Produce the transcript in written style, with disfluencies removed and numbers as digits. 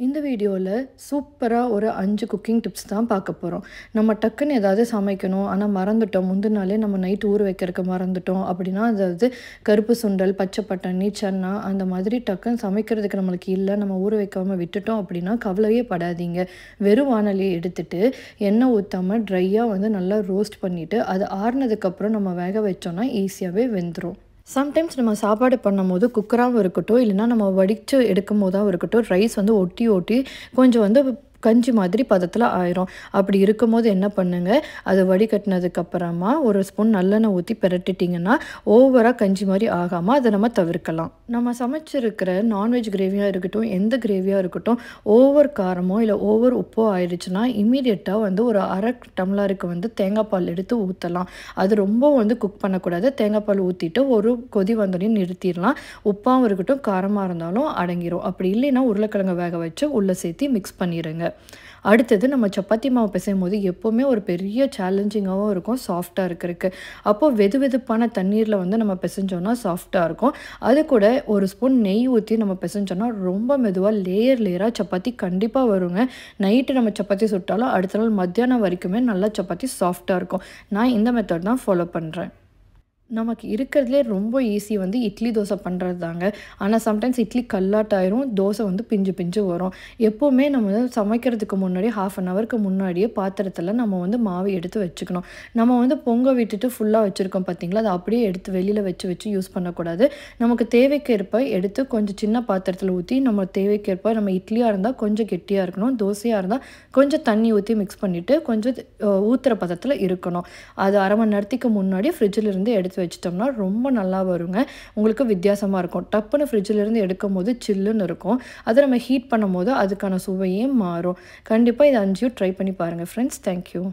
இந்த வீடியோல சூப்பரா ஒரு 5 குக்கிங் டிப்ஸ் தான் பார்க்க போறோம். நம்ம டக்குன்னு ஏதாவது சமைக்கணும். ஆனா மறந்துட்டோம். முந்தின நாளே நம்ம நைட் ஊற வைக்கிறதுக்கு மறந்துட்டோம் அப்படின்னா, அதாவது கருப்பு சுண்டல், பச்சை பட்டாணி, சன்னா அந்த மாதிரி டக்குன்னு சமைக்கிறதுக்கு நம்மளுக்கு இல்ல. நம்ம ஊற வைக்காம விட்டுட்டோம் அப்படின்னா கவலையே படாதீங்க. வெறும் வாணலிய எடுத்துட்டு எண்ணெய் ஊத்தாம ட்ரையா நல்லா ரோஸ்ட் பண்ணிட்டு, அது ஆறுனதுக்கப்புறம் நம்ம வேக வச்சோம்னா ஈஸியாவே வெந்துரும். சம்டைம்ஸ் நம்ம சாப்பாடு பண்ணும்போது குக்கராகவும் இருக்கட்டும், இல்லைனா நம்ம வடித்து எடுக்கும்போதாவும் இருக்கட்டும், ரைஸ் ஒட்டி ஒட்டி கொஞ்சம் கஞ்சி மாதிரி பதத்தில் ஆயிரும். அப்படி இருக்கும்போது என்ன பண்ணுங்க, அதை வடிகட்டினதுக்கப்புறமா ஒரு ஸ்பூன் நல்லெண்ணெய் ஊற்றி பிரட்டிட்டிங்கன்னா ஓவராக கஞ்சி மாதிரி ஆகாமல் அதை நம்ம தவிர்க்கலாம். நம்ம சமைச்சிருக்கிற நான்வெஜ் கிரேவியாக இருக்கட்டும், எந்த கிரேவியாக இருக்கட்டும், ஓவர் காரமோ இல்லை ஓவர் உப்போ ஆயிடுச்சுன்னா இமீடியட்டாக ஒரு அரை டம்ளருக்கு தேங்காய் பால் எடுத்து ஊற்றலாம். அது ரொம்ப குக் பண்ணக்கூடாது. தேங்காய் பால் ஊற்றிட்டு ஒரு கொதி வந்தோடனே நிறுத்திடலாம். உப்பாகவும் இருக்கட்டும், காரமாக இருந்தாலும் அடங்கிடும். அப்படி இல்லைன்னா உருளைக்கிழங்கு வேக வச்சு உள்ளே சேர்த்து மிக்ஸ் பண்ணிடுங்க. அடுத்தது நம்ம சப்பாத்தி மாவு பிசையும் போது எப்போவுமே ஒரு பெரிய சேலஞ்சிங்காகவும் இருக்கும் சாஃப்டாக இருக்கிறதுக்கு. அப்போது வெது வெதுப்பான தண்ணீரில் நம்ம பிசைஞ்சோன்னா சாஃப்டாக இருக்கும். அது கூட ஒரு ஸ்பூன் நெய் ஊற்றி நம்ம பிசைஞ்சோன்னா ரொம்ப மெதுவாக லேயராக சப்பாத்தி கண்டிப்பாக வருங்க. நைட்டு நம்ம சப்பாத்தி சுட்டாலும் அடுத்த நாள் மத்தியானம் வரைக்குமே நல்லா சப்பாத்தி சாஃப்டாக இருக்கும். நான் இந்த மெத்தட் தான் ஃபாலோ பண்ணுறேன். நமக்கு இருக்கிறதுலே ரொம்ப ஈஸி இட்லி தோசை பண்ணுறது தாங்க. ஆனால் சம்டைம்ஸ் இட்லி கல்லாட்டாயிரும், தோசை பிஞ்சு பிஞ்சு வரும். எப்போவுமே நம்ம சமைக்கிறதுக்கு முன்னாடி 1/2 அன் ஹவருக்கு முன்னாடியே பாத்திரத்தில் நம்ம மாவு எடுத்து வச்சுக்கணும். நம்ம பொங்க விட்டுட்டு ஃபுல்லாக வச்சுருக்கோம் பார்த்தீங்களா, அதை அப்படியே எடுத்து வெளியில் வச்சு யூஸ் பண்ணக்கூடாது. நமக்கு தேவைக்கேற்ப எடுத்து கொஞ்சம் சின்ன பாத்திரத்தில் ஊற்றி நம்ம தேவைக்கேற்ப நம்ம இட்லியாக இருந்தால் கொஞ்சம் கெட்டியாக இருக்கணும், தோசையாக இருந்தால் கொஞ்சம் தண்ணி ஊற்றி மிக்ஸ் பண்ணிவிட்டு கொஞ்சம் ஊற்றுற பதத்தில் இருக்கணும். அது அரை மணி நேரத்துக்கு முன்னாடி ஃப்ரிட்ஜில் இருந்து எடுத்து வச்சிட்டோம்னா ரொம்ப நல்லா வருங்க. உங்களுக்கு வித்தியாசமாக இருக்கும். டப்புன்னு ஃப்ரிட்ஜிலேருந்து எடுக்கும் போது சில்லுன்னு இருக்கும். அதை நம்ம ஹீட் பண்ணும் போது அதுக்கான சுவையே மாறும். கண்டிப்பாக இது 5 ட்ரை பண்ணி பாருங்கள் ஃப்ரெண்ட்ஸ். தேங்க்யூ.